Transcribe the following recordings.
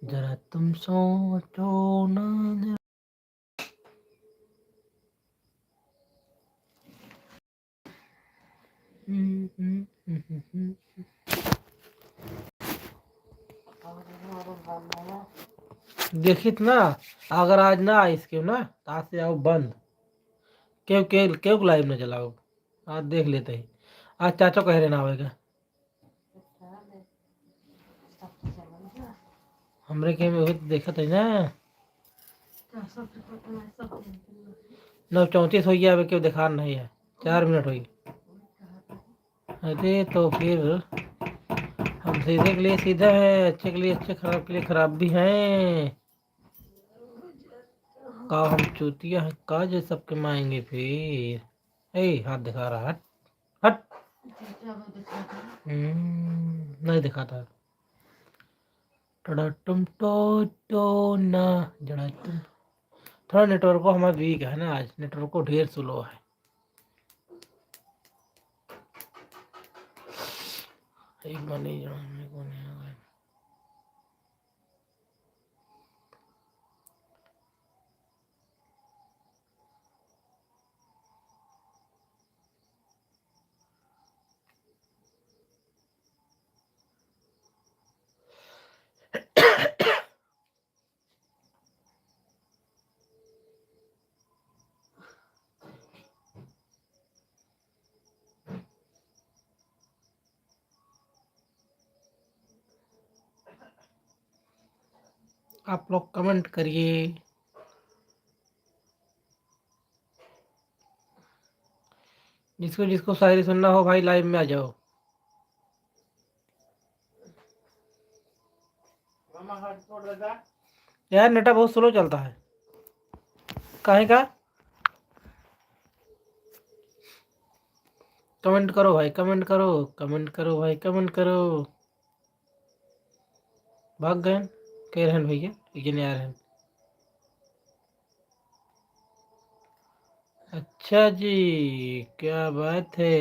जरा तुम सोचो ना जरा। देखित ना, अगर आज ना आई इसके ना तो आज से आओ बंद। क्यों क्यों क्यों लाइव ना चलाओ? आज देख लेते ही। आज चाचा कह रहे ना आवेगा। हमरे के में देखा था ना 9:34 हो गया। अभी क्यों दिखा नहीं है? 4 मिनट हुई। अरे तो फिर हम सीधे के लिए सीधा है, अच्छे के लिए अच्छे, खराब के लिए खराब भी हैं। का हम चूतिया है का जो सबके माएंगे फिर। ए हाथ दिखा रहा, हट हट। नहीं दिखाता। टड़ा टुम टो ना जड़ा तुम। थोड़ा नेटवर्क को हमारा वीक है ना, आज नेटवर्क को ढेर स्लो है। एक बार नहीं मेरे को नहीं आ रहा। आप लोग कमेंट करिए। जिसको जिसको शायरी सुनना हो भाई लाइव में आ जाओ। यार नेटा बहुत स्लो चलता है। काहे का? कमेंट करो भाई, कमेंट करो, कमेंट करो भाई, कमेंट करो। भाग गए कह रहे हैं भैया, लेकिन यार हैं। अच्छा जी, क्या बात है।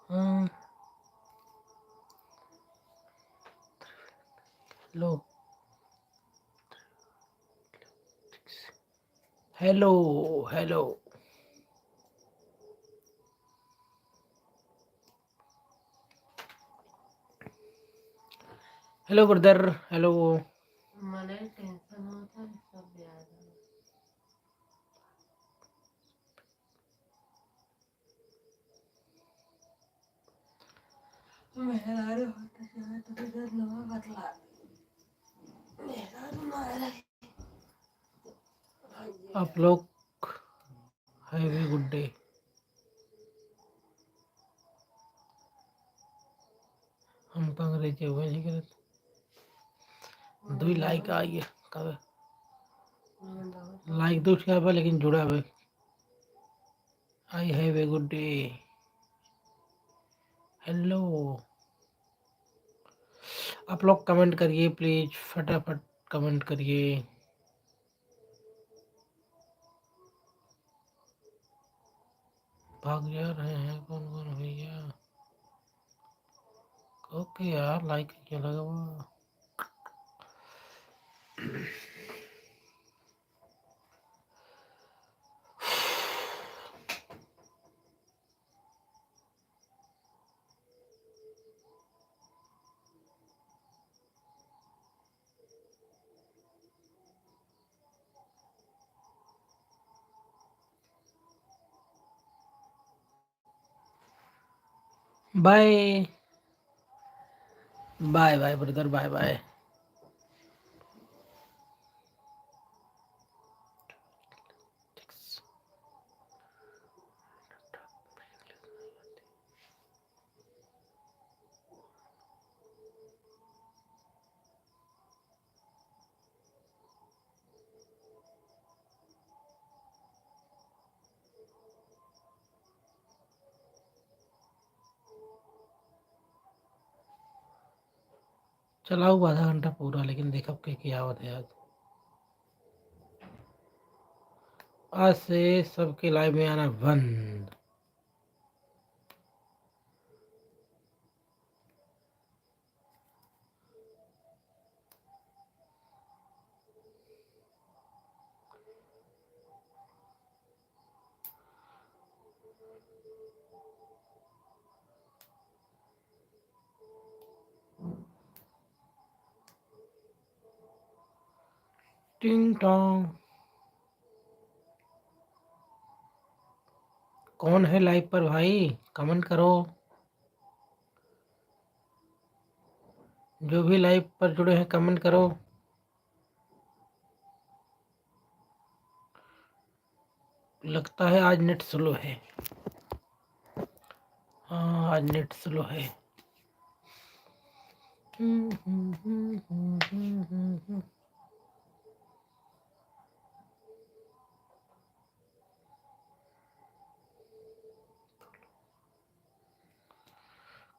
हाँ, लो। Hello hello. Hello brother, hello. मने टेंशन होता है सब याद है। मेहरारू होता है तो इधर नवा बदला। मेहरारू मारे। आप लोग हैव ए गुड डे। हम तो अंग्रेजी हुए नहीं करते। 2 लाइक आई है कब? लाइक 2 क्या है लेकिन जुड़ा है। I have a good day. Hello. आप लोग कमेंट करिए प्लीज, फटाफट कमेंट करिए। भाग जा रहे हैं कौन कौन भैया? ओके यार, लाइक क्या लगा हुआ। Bye bye bye brother, bye bye. चलाओ आधा घंटा पूरा, लेकिन देखो क्या आवत है आज। आज से सबके लाइव में आना बंद। टिंग टोंग। कौन है लाइव पर भाई? कमेंट करो। जो भी लाइव पर जुड़े हैं कमेंट करो। लगता है आज नेट स्लो है। हाँ, आज नेट स्लो है।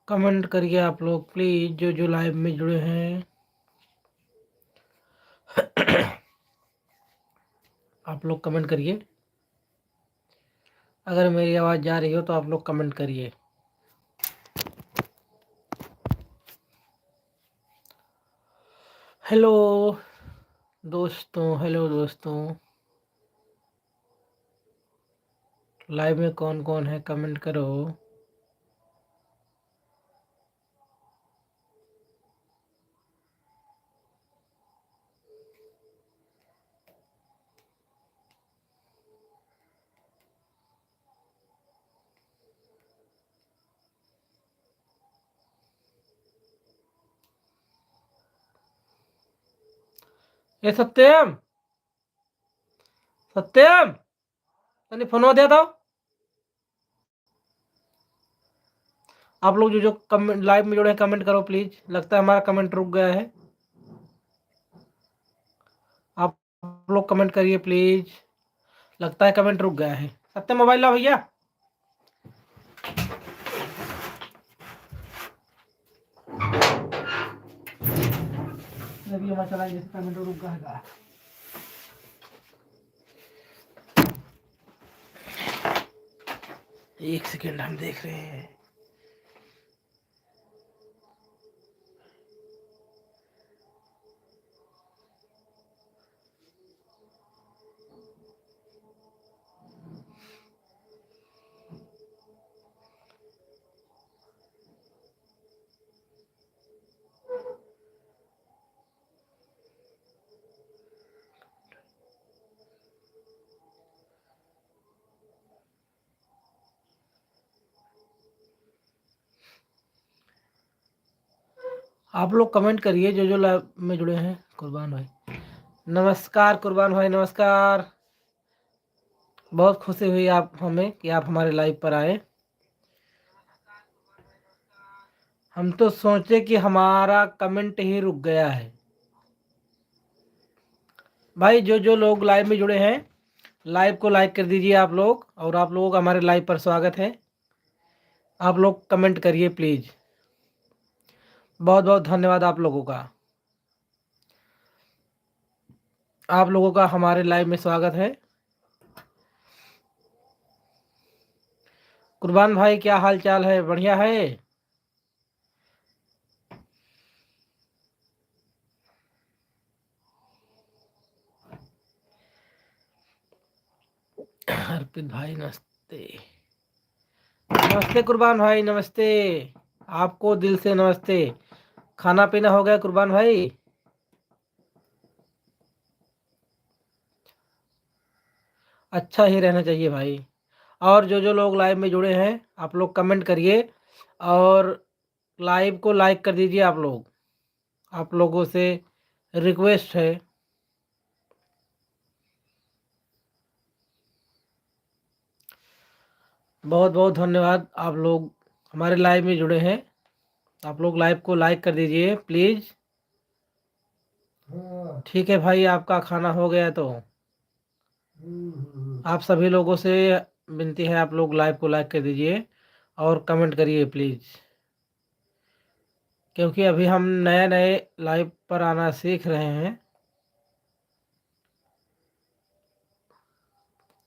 कमेंट करिए आप लोग प्लीज, जो जो लाइव में जुड़े हैं। आप लोग कमेंट करिए। अगर मेरी आवाज़ जा रही हो तो आप लोग कमेंट करिए। हेलो दोस्तों, हेलो दोस्तों। लाइव में कौन कौन है कमेंट करो। ये सत्यम, सत्यम तने फोन दिया था। आप लोग जो जो कमेंट लाइव में जुड़े हैं कमेंट करो प्लीज। लगता है हमारा कमेंट रुक गया है। आप लोग कमेंट करिए प्लीज। लगता है कमेंट रुक गया है। सत्यम मोबाइल ला भैया। अभी हमारा चला जैसे कमेंट रुक गया है। एक सेकेंड हम देख रहे हैं। आप लोग कमेंट करिए जो जो लाइव में जुड़े हैं। कुर्बान भाई नमस्कार। कुर्बान भाई नमस्कार। बहुत खुशी हुई आप हमें कि आप हमारे लाइव पर आए। हम तो सोचे कि हमारा कमेंट ही रुक गया है। भाई जो जो लोग लाइव में जुड़े हैं लाइव को लाइक कर दीजिए आप लोग। और आप लोगों का हमारे लाइव पर स्वागत है। आप लोग कमेंट करिए प्लीज। बहुत बहुत धन्यवाद आप लोगों का। आप लोगों का हमारे लाइव में स्वागत है। कुर्बान भाई क्या हाल चाल है? बढ़िया है। अर्पित भाई नमस्ते। नमस्ते कुर्बान भाई नमस्ते। आपको दिल से नमस्ते। खाना पीना हो गया कुर्बान भाई? अच्छा ही रहना चाहिए भाई। और जो जो लोग लाइव में जुड़े हैं आप लोग कमेंट करिए और लाइव को लाइक कर दीजिए आप लोग। आप लोगों से रिक्वेस्ट है। बहुत बहुत धन्यवाद। आप लोग हमारे लाइव में जुड़े हैं। आप लोग लाइव को लाइक कर दीजिए प्लीज़। ठीक है भाई, आपका खाना हो गया तो आप सभी लोगों से विनती है आप लोग लाइव को लाइक कर दीजिए और कमेंट करिए प्लीज़। क्योंकि अभी हम नए नए लाइव पर आना सीख रहे हैं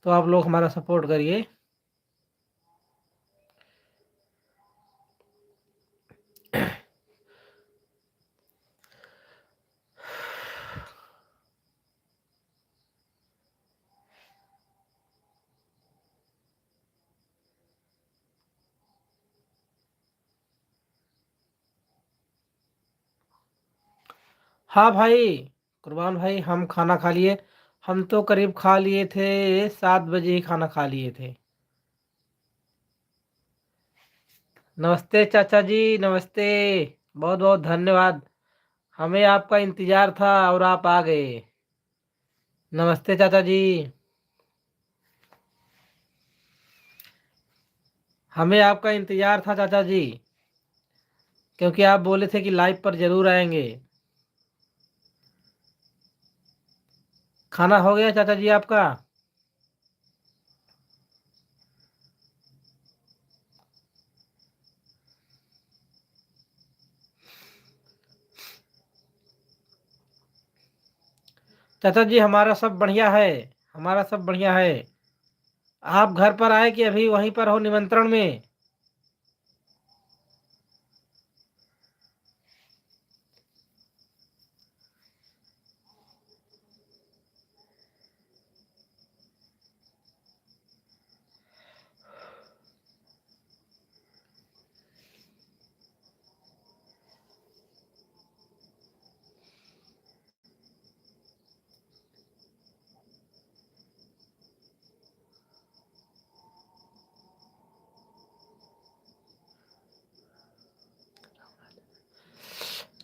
तो आप लोग हमारा सपोर्ट करिए। हाँ भाई, कुर्बान भाई हम खाना खा लिए। हम तो करीब खा लिए थे, 7 बजे ही खाना खा लिए थे। नमस्ते चाचा जी, नमस्ते। बहुत-बहुत धन्यवाद। हमें आपका इंतज़ार था और आप आ गए। नमस्ते चाचा जी। हमें आपका इंतज़ार था चाचा जी, क्योंकि आप बोले थे कि लाइव पर ज़रूर आएँगे। खाना हो गया चाचा जी आपका? चाचा जी हमारा सब बढ़िया है, हमारा सब बढ़िया है। आप घर पर आए कि अभी वहीं पर हो निमंत्रण में?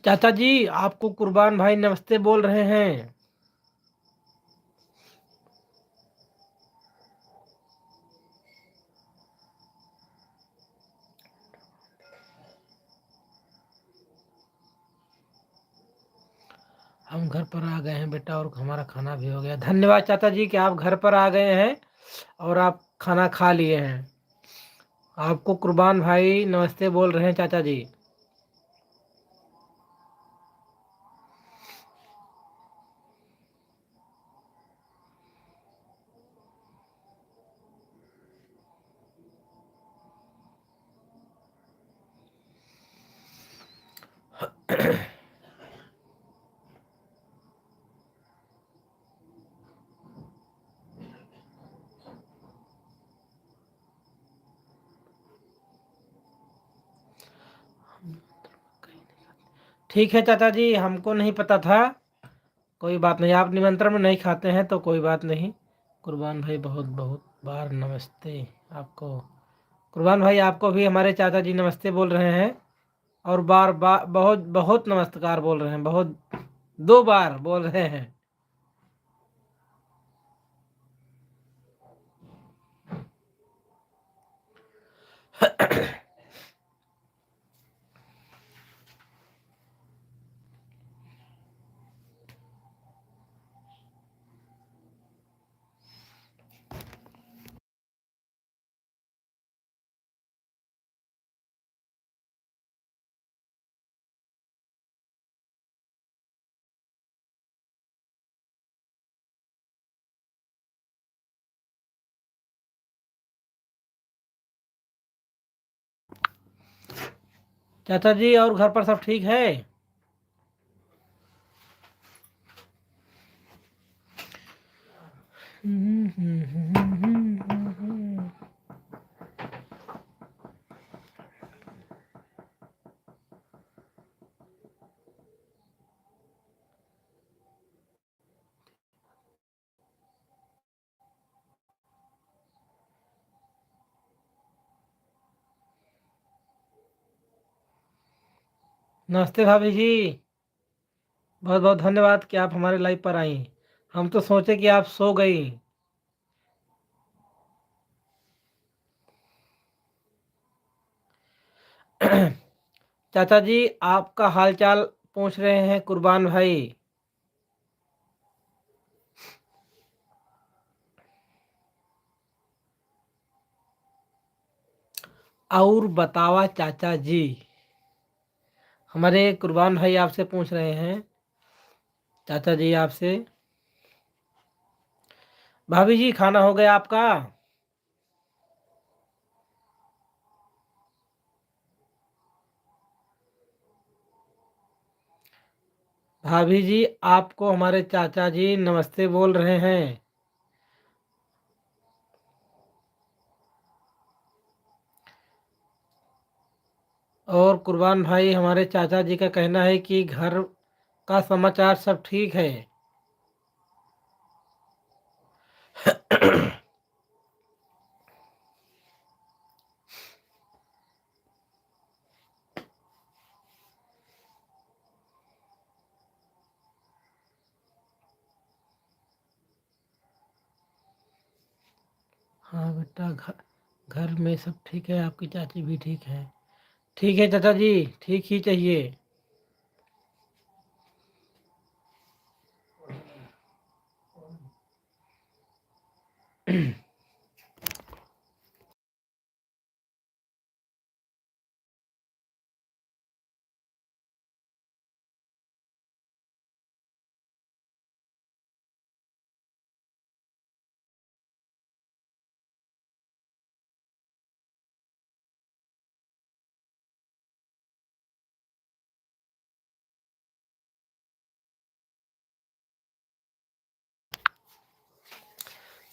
चाचा जी आपको कुर्बान भाई नमस्ते बोल रहे हैं। हम घर पर आ गए हैं बेटा और हमारा खाना भी हो गया। धन्यवाद चाचा जी कि आप घर पर आ गए हैं और आप खाना खा लिए हैं। आपको कुर्बान भाई नमस्ते बोल रहे हैं चाचा जी। ठीक है चाचा जी, हमको नहीं पता था। कोई बात नहीं, आप निमंत्रण में नहीं खाते हैं तो कोई बात नहीं। कुर्बान भाई बहुत-बहुत बार नमस्ते आपको। कुर्बान भाई आपको भी हमारे चाचा जी नमस्ते बोल रहे हैं और बार-बार बहुत-बहुत नमस्कार बोल रहे हैं, बहुत 2 बार बोल रहे हैं। चाचा जी और घर पर सब ठीक है? नमस्ते भाभी जी। बहुत-बहुत धन्यवाद कि आप हमारे लाइव पर आईं। हम तो सोचे कि आप सो गई। चाचा जी आपका हाल-चाल पूछ रहे हैं कुर्बान भाई। और बतावा चाचा जी, हमारे कुर्बान भाई आपसे पूछ रहे हैं, चाचा जी आपसे। भाभी जी खाना हो गया आपका? भाभी जी आपको हमारे चाचा जी नमस्ते बोल रहे हैं। और कुर्बान भाई हमारे चाचा जी का कहना है कि घर का समाचार सब ठीक है? हाँ बेटा, घर में सब ठीक है, आपकी चाची भी ठीक है। ठीक है चाचा जी, ठीक ही चाहिए।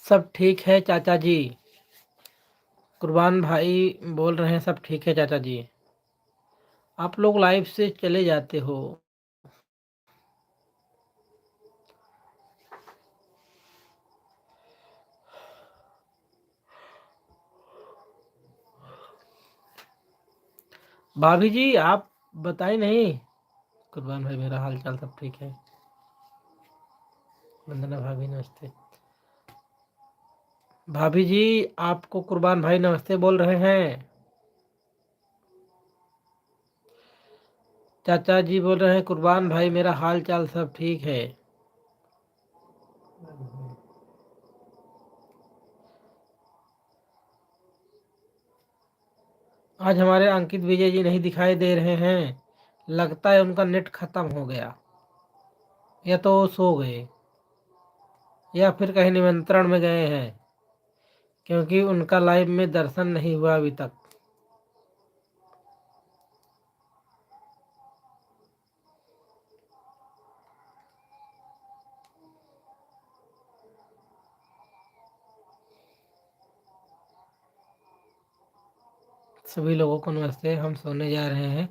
सब ठीक है चाचा जी। कुर्बान भाई बोल रहे हैं सब ठीक है चाचा जी। आप लोग लाइव से चले जाते हो। भाभी जी आप बताए नहीं। कुर्बान भाई मेरा हाल चाल सब ठीक है। वंदना भाभी नमस्ते। भाभी जी आपको कुर्बान भाई नमस्ते बोल रहे हैं। चाचा जी बोल रहे हैं कुर्बान भाई मेरा हाल चाल सब ठीक है। आज हमारे अंकित विजय जी नहीं दिखाई दे रहे हैं। लगता है उनका नेट खत्म हो गया, या तो वो सो गए या फिर कहीं निमंत्रण में गए हैं, क्योंकि उनका लाइव में दर्शन नहीं हुआ अभी तक। सभी लोगों को नमस्ते। हम सोने जा रहे हैं,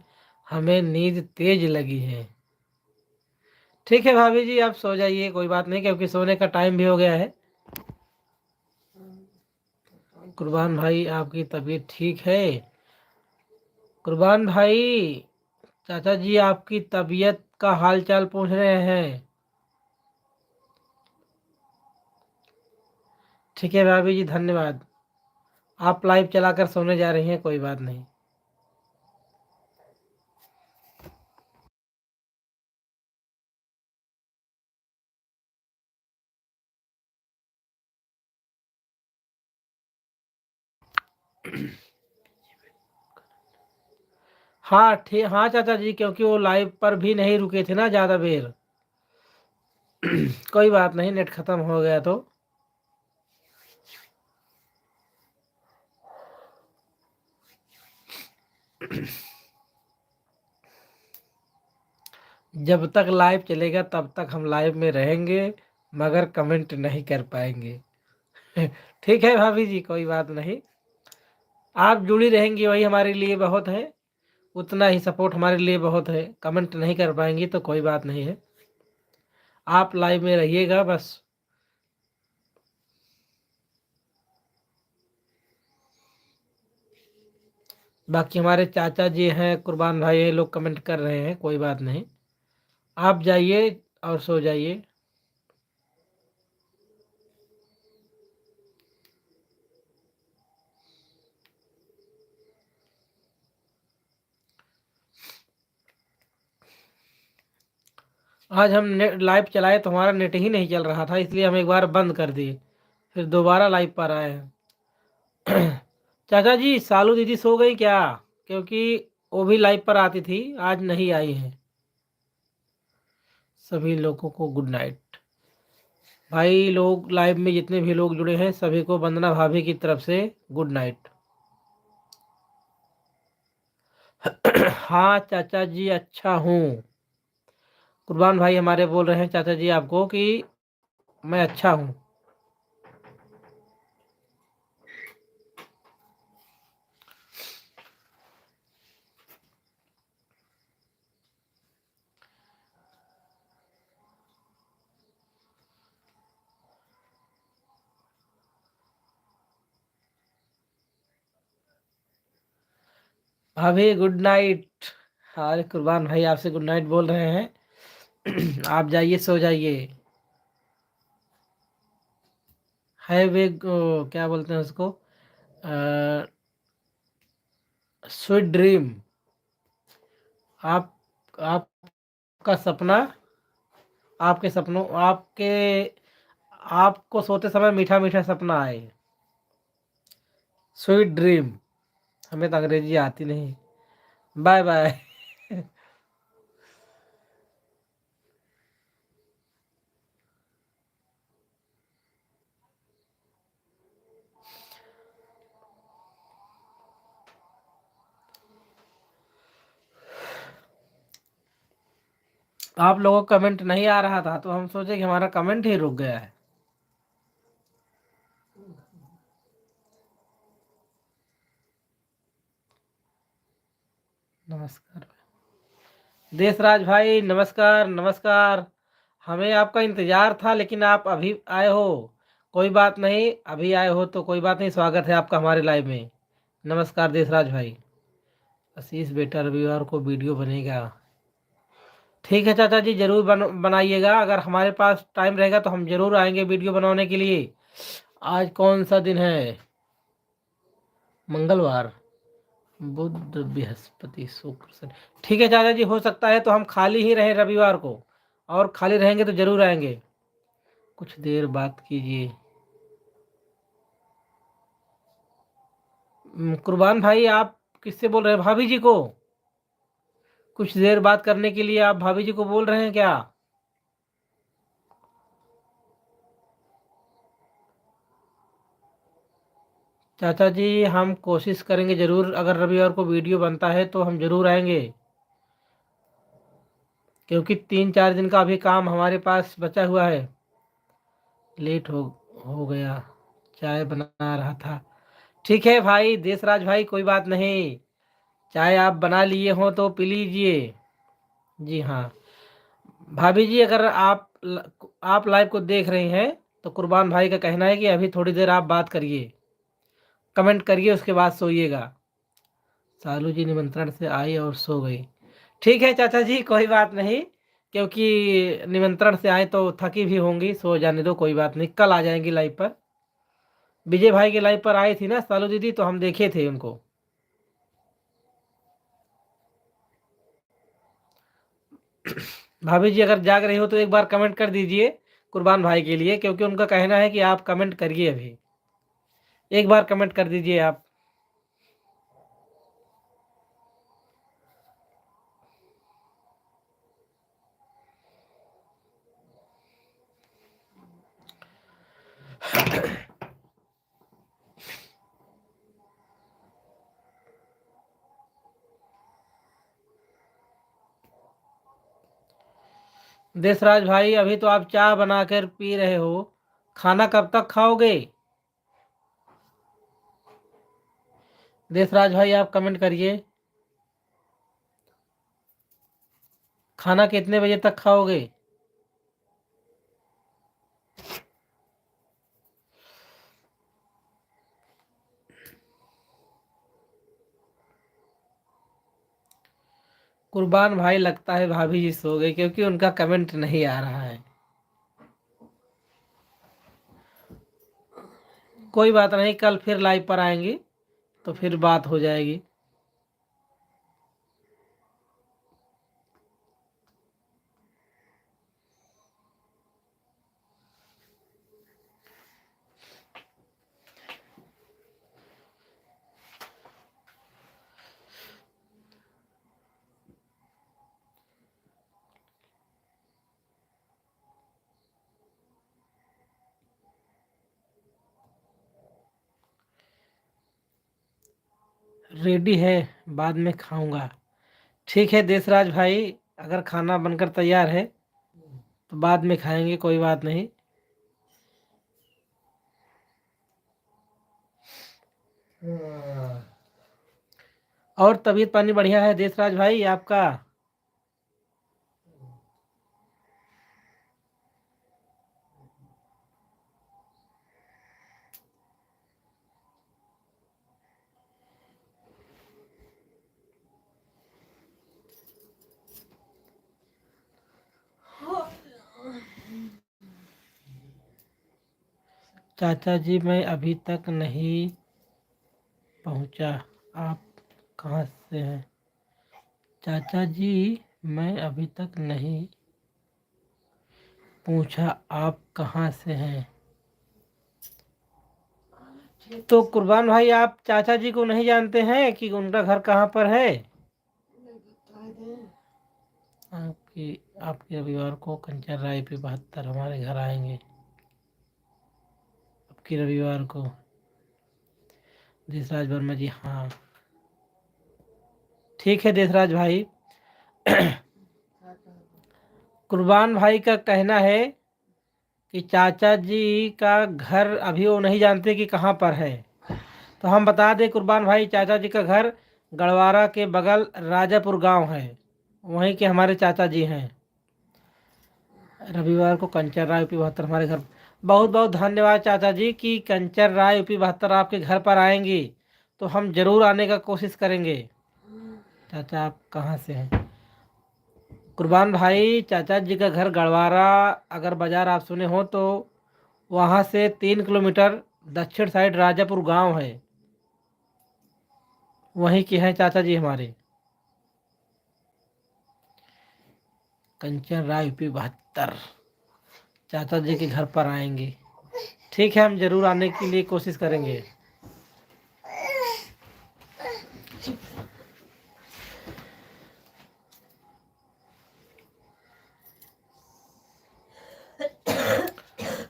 हमें नींद तेज लगी है। ठीक है भाभी जी आप सो जाइए, कोई बात नहीं, क्योंकि सोने का टाइम भी हो गया है। कुर्बान भाई आपकी तबीयत ठीक है? कुर्बान भाई चाचा जी आपकी तबीयत का हाल चाल पूछ रहे हैं। ठीक है भाभी जी धन्यवाद। आप लाइव चलाकर सोने जा रही हैं, कोई बात नहीं। हाँ ठीक, हाँ चाचा जी, क्योंकि वो लाइव पर भी नहीं रुके थे ना ज़्यादा देर। कोई बात नहीं, नेट ख़त्म हो गया तो। जब तक लाइव चलेगा तब तक हम लाइव में रहेंगे, मगर कमेंट नहीं कर पाएंगे। ठीक है भाभी जी कोई बात नहीं। आप जुड़ी रहेंगी वही हमारे लिए बहुत है, उतना ही सपोर्ट हमारे लिए बहुत है। कमेंट नहीं कर पाएंगी तो कोई बात नहीं है, आप लाइव में रहिएगा बस। बाकी हमारे चाचा जी हैं, कुर्बान भाई ये लोग कमेंट कर रहे हैं, कोई बात नहीं। आप जाइए और सो जाइए। आज हम नेट लाइव चलाए तो हमारा नेट ही नहीं चल रहा था, इसलिए हम एक बार बंद कर दिए, फिर दोबारा लाइव पर आए हैं। चाचा जी सालू दीदी सो गई क्या? क्योंकि वो भी लाइव पर आती थी, आज नहीं आई हैं। सभी लोगों को गुड नाइट। भाई लोग लाइव में जितने भी लोग जुड़े हैं सभी को वंदना भाभी की तरफ से गुड नाइट। हाँ चाचा जी अच्छा हूँ। कुर्बान भाई हमारे बोल रहे हैं चाचा जी आपको कि मैं अच्छा हूँ। भाभी गुड नाइट। अरे कुर्बान भाई आपसे गुड नाइट बोल रहे हैं। आप जाइए सो जाइए। है वे क्या बोलते हैं उसको, स्वीट ड्रीम। आप आपका सपना, आपके सपनों आपके आपको सोते समय मीठा मीठा सपना आए। Sweet dream. हमें तो अंग्रेजी आती नहीं। Bye bye. आप लोगों को कमेंट नहीं आ रहा था तो हम सोचे कि हमारा कमेंट ही रुक गया है। नमस्कार देशराज भाई, नमस्कार नमस्कार। हमें आपका इंतजार था लेकिन आप अभी आए हो। कोई बात नहीं, अभी आए हो तो कोई बात नहीं, स्वागत है आपका हमारे लाइव में। नमस्कार देशराज भाई। आशीष बेटा रविवार को वीडियो बनेगा। ठीक है चाचा जी, जरूर बनाइएगा। अगर हमारे पास टाइम रहेगा तो हम जरूर आएंगे वीडियो बनाने के लिए। आज कौन सा दिन है? मंगलवार, बुध, बृहस्पति, शुक्र, शनि। ठीक है चाचा जी, हो सकता है तो हम खाली ही रहें रविवार को, और खाली रहेंगे तो जरूर आएंगे। कुछ देर बात कीजिए। कुर्बान भाई आप किससे बोल रहे हैं? भाभी जी को? कुछ देर बात करने के लिए आप भाभी जी को बोल रहे हैं क्या? चाचा जी हम कोशिश करेंगे जरूर, अगर रविवार को वीडियो बनता है तो हम जरूर आएंगे, क्योंकि 3-4 दिन का अभी काम हमारे पास बचा हुआ है। लेट हो गया, चाय बना रहा था। ठीक है भाई देशराज भाई, कोई बात नहीं। चाय आप बना लिए हो तो पी लीजिए। जी हाँ। भाभी जी अगर आप लाइव को देख रही हैं तो कुर्बान भाई का कहना है कि अभी थोड़ी देर आप बात करिए, कमेंट करिए, उसके बाद सोइएगा। सालू जी निमंत्रण से आई और सो गई। ठीक है चाचा जी, कोई बात नहीं, क्योंकि निमंत्रण से आए तो थकी भी होंगी, सो जाने दो, कोई बात नहीं, कल आ जाएंगी लाइव पर। विजय भाई के लाइव पर आई थी ना सालू दीदी, तो हम देखे थे उनको। भाभी जी अगर जाग रही हो तो एक बार कमेंट कर दीजिए कुर्बान भाई के लिए, क्योंकि उनका कहना है कि आप कमेंट करिए अभी। एक बार कमेंट कर दीजिए आप। देशराज भाई अभी तो आप चाय बनाकर पी रहे हो, खाना कब तक खाओगे? देशराज भाई आप कमेंट करिए, खाना कितने बजे तक खाओगे? कुर्बान भाई लगता है भाभी जी सो गए, क्योंकि उनका कमेंट नहीं आ रहा है। कोई बात नहीं, कल फिर लाइव पर आएंगी तो फिर बात हो जाएगी। रेडी है, बाद में खाऊंगा। ठीक है देशराज भाई, अगर खाना बनकर तैयार है तो बाद में खाएंगे, कोई बात नहीं। और तबीयत पानी बढ़िया है देशराज भाई आपका? चाचा जी मैं अभी तक नहीं पहुंचा, आप कहाँ से हैं? चाचा जी मैं अभी तक नहीं पूछा, आप कहाँ से हैं? तो कुर्बान भाई, आप चाचा जी को नहीं जानते हैं कि उनका घर कहाँ पर है? आपकी आपके रविवार को कंचन राय पे 72 हमारे घर आएंगे। आपकी रविवार को देशराज वर्मा जी, हाँ ठीक है देशराज भाई। कुर्बान भाई का कहना है कि चाचा जी का घर अभी वो नहीं जानते कि कहाँ पर है। तो हम बता दें कुर्बान भाई, चाचा जी का घर गढ़वारा के बगल राजापुर गांव है, वहीं के हमारे चाचा जी हैं। रविवार को कंचन राय यूपी 72 हमारे घर। बहुत बहुत धन्यवाद चाचा जी कि कंचन राय यूपी 72 आपके घर पर आएंगी, तो हम जरूर आने का कोशिश करेंगे। चाचा आप कहाँ से हैं? कुर्बान भाई, चाचा जी का घर गढ़वारा, अगर बाजार आप सुने हो तो वहाँ से 3 किलोमीटर दक्षिण साइड राजापुर गांव है, वहीं के हैं चाचा जी हमारे। कंचन राय यूपी 72 चाचा जी के घर पर आएंगे। ठीक है, हम जरूर आने के लिए कोशिश करेंगे।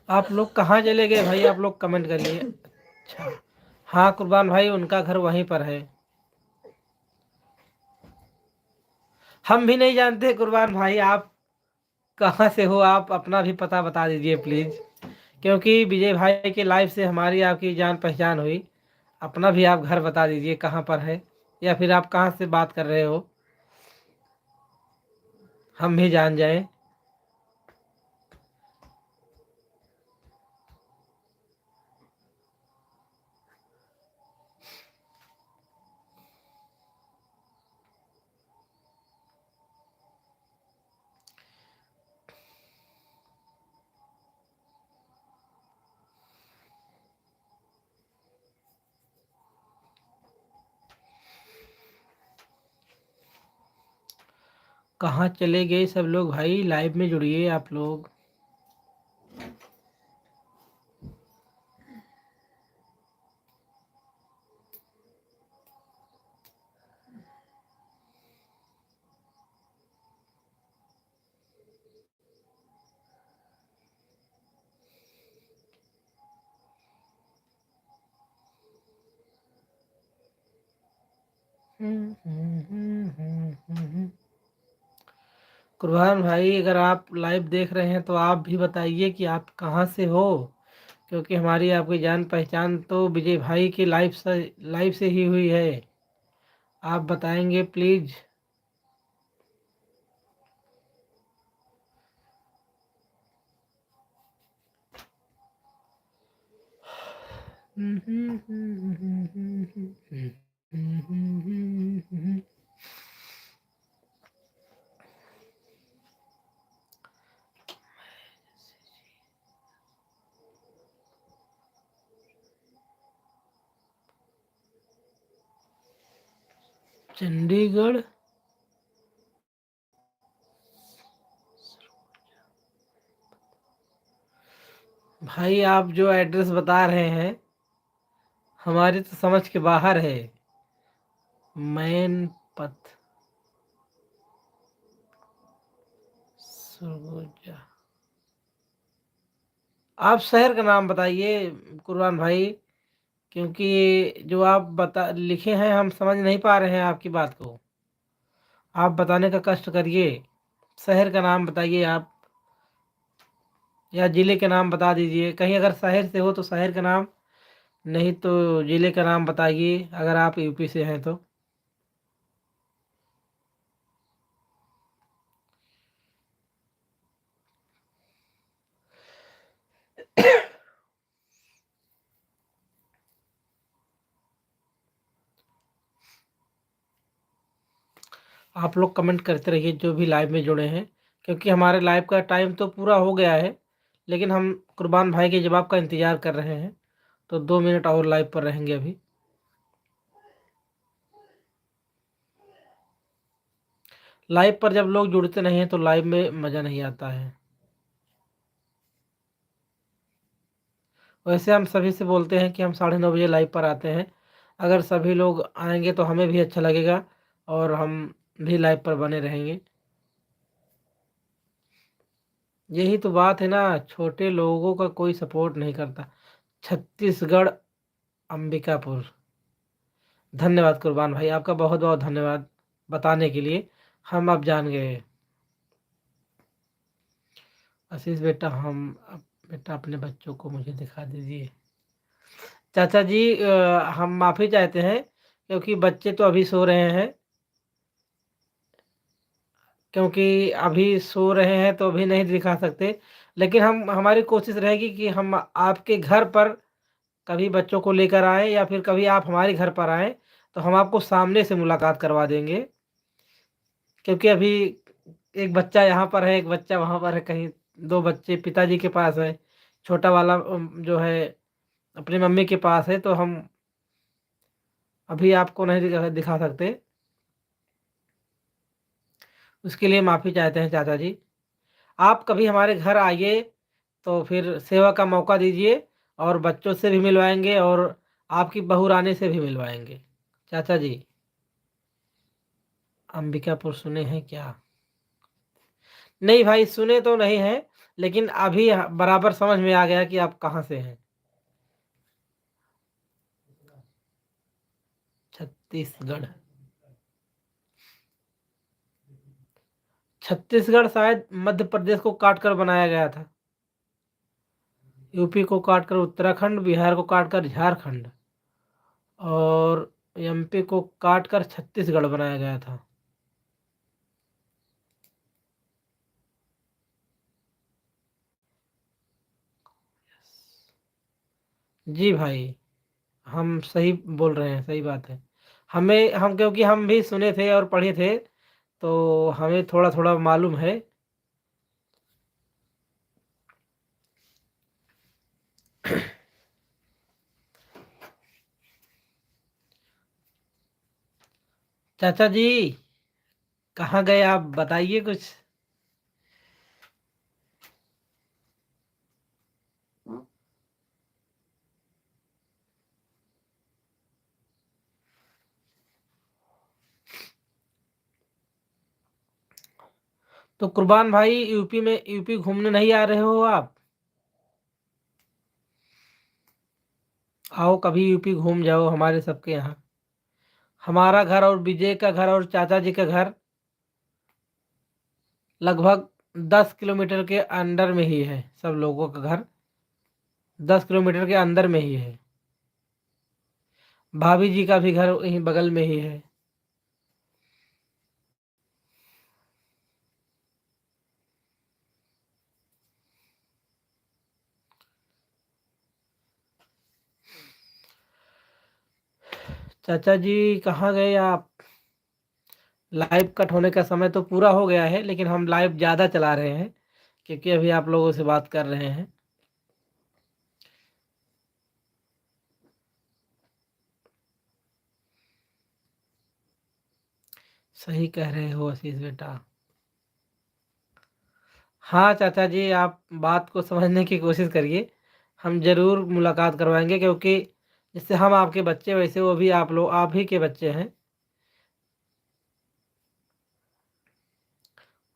आप लोग कहाँ चले गए भाई? आप लोग कमेंट करिए। अच्छा, हाँ कुर्बान भाई, उनका घर वहीं पर है। हम भी नहीं जानते कुर्बान भाई, आप कहाँ से हो, आप अपना भी पता बता दीजिए प्लीज़, क्योंकि विजय भाई के लाइव से हमारी आपकी जान पहचान हुई। अपना भी आप घर बता दीजिए कहाँ पर है, या फिर आप कहाँ से बात कर रहे हो, हम भी जान जाएं। कहाँ चले गए सब लोग भाई? लाइव में जुड़िए आप लोग। कुर्बान भाई, अगर आप लाइव देख रहे हैं तो आप भी बताइए कि आप कहाँ से हो, क्योंकि हमारी आपकी जान पहचान तो विजय भाई की लाइव से ही हुई है। आप बताएंगे प्लीज़। चंडीगढ़, भाई आप जो एड्रेस बता रहे हैं हमारी तो समझ के बाहर है। मैन पथ, सरगुजा। आप शहर का नाम बताइए कुर्बान भाई, क्योंकि जो आप बता लिखे हैं हम समझ नहीं पा रहे हैं आपकी बात को। आप बताने का कष्ट करिए, शहर का नाम बताइए आप, या ज़िले के नाम बता दीजिए। कहीं अगर शहर से हो तो शहर का नाम, नहीं तो ज़िले का नाम बताइए अगर आप यूपी से हैं तो। आप लोग कमेंट करते रहिए जो भी लाइव में जुड़े हैं, क्योंकि हमारे लाइव का टाइम तो पूरा हो गया है, लेकिन हम कुर्बान भाई के जवाब का इंतज़ार कर रहे हैं, तो 2 मिनट और लाइव पर रहेंगे अभी। लाइव पर जब लोग जुड़ते नहीं हैं तो लाइव में मज़ा नहीं आता है। वैसे हम सभी से बोलते हैं कि हम 9:30 बजे लाइव पर आते हैं। अगर सभी लोग आएँगे तो हमें भी अच्छा लगेगा और हम भी लाइव पर बने रहेंगे। यही तो बात है ना, छोटे लोगों का कोई सपोर्ट नहीं करता। छत्तीसगढ़, अंबिकापुर। धन्यवाद कुर्बान भाई, आपका बहुत-बहुत धन्यवाद बताने के लिए। हम अब जान गए। आशीष बेटा, बेटा अपने बच्चों को मुझे दिखा दीजिए। चाचा जी, हम माफ़ी चाहते हैं क्योंकि बच्चे तो अभी सो रहे हैं। क्योंकि अभी सो रहे हैं तो अभी नहीं दिखा सकते। लेकिन हम हमारी कोशिश रहेगी कि हम आपके घर पर कभी बच्चों को लेकर आएँ या फिर कभी आप हमारे घर पर आएँ, तो हम आपको सामने से मुलाकात करवा देंगे। क्योंकि अभी एक बच्चा यहाँ पर है, एक बच्चा वहाँ पर है कहीं, 2 बच्चे पिताजी के पास है। छोटा वाला जो है अपनी मम्मी के पास है, तो हम अभी आपको नहीं दिखा सकते। उसके लिए माफ़ी चाहते हैं चाचा जी। आप कभी हमारे घर आइए, तो फिर सेवा का मौका दीजिए और बच्चों से भी मिलवाएँगे और आपकी बहू रानी से भी मिलवाएँगे। चाचा जी, अंबिकापुर सुने हैं क्या? नहीं भाई, सुने तो नहीं हैं, लेकिन अभी बराबर समझ में आ गया कि आप कहाँ से हैं। छत्तीसगढ़। छत्तीसगढ़ शायद मध्य प्रदेश को काट कर बनाया गया था। यूपी को काट कर उत्तराखंड, बिहार को काट कर झारखंड और एमपी को काट कर छत्तीसगढ़ बनाया गया था। जी भाई, हम सही बोल रहे हैं, सही बात है। हम क्योंकि हम भी सुने थे और पढ़े थे, तो हमें थोड़ा-थोड़ा मालूम है। चाचा जी, कहाँ गए आप? बताइए कुछ। तो कुर्बान भाई, यूपी घूमने नहीं आ रहे हो आप? आओ कभी यूपी घूम जाओ हमारे सबके यहाँ। हमारा घर और विजय का घर और चाचा जी का घर लगभग 10 किलोमीटर के अंडर में ही है। सब लोगों का घर 10 किलोमीटर के अंदर में ही है। भाभी जी का भी घर वहीं बगल में ही है। चाचा जी, कहाँ गए आप? लाइव कट होने का समय तो पूरा हो गया है, लेकिन हम लाइव ज़्यादा चला रहे हैं क्योंकि अभी आप लोगों से बात कर रहे हैं। सही कह रहे हो आशीष बेटा। हाँ चाचा जी, आप बात को समझने की कोशिश करिए। हम ज़रूर मुलाकात करवाएंगे क्योंकि जैसे हम आपके बच्चे, वैसे वो भी आप ही के बच्चे हैं।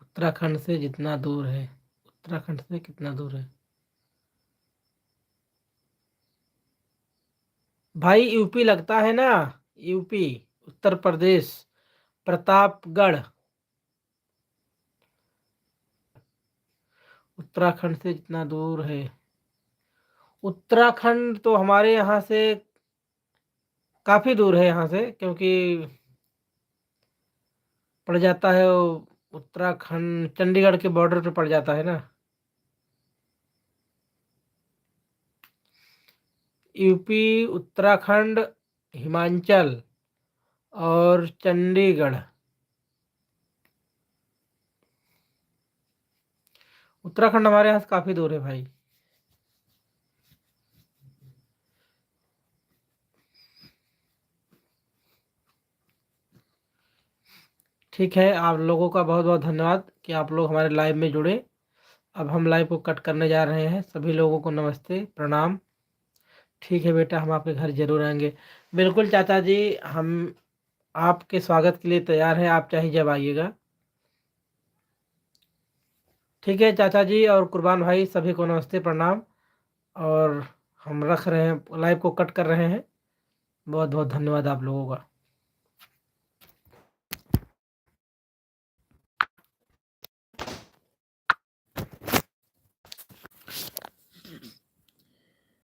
उत्तराखंड से जितना दूर है, उत्तराखंड से कितना दूर है? भाई यूपी लगता है ना, यूपी, उत्तर प्रदेश, प्रतापगढ़। उत्तराखंड से जितना दूर है, उत्तराखंड तो हमारे यहाँ से काफ़ी दूर है यहाँ से, क्योंकि पड़ जाता है वो, उत्तराखंड चंडीगढ़ के बॉर्डर पे पड़ जाता है ना। यूपी, उत्तराखंड, हिमाचल और चंडीगढ़। उत्तराखंड हमारे यहाँ से काफ़ी दूर है भाई। ठीक है, आप लोगों का बहुत बहुत धन्यवाद कि आप लोग हमारे लाइव में जुड़े। अब हम लाइव को कट करने जा रहे हैं। सभी लोगों को नमस्ते, प्रणाम। ठीक है बेटा, हम आपके घर ज़रूर आएंगे। बिल्कुल चाचा जी, हम आपके स्वागत के लिए तैयार हैं, आप चाहे जब आइएगा। ठीक है चाचा जी और कुर्बान भाई, सभी को नमस्ते, प्रणाम। और हम रख रहे हैं, लाइव को कट कर रहे हैं। बहुत बहुत धन्यवाद आप लोगों का।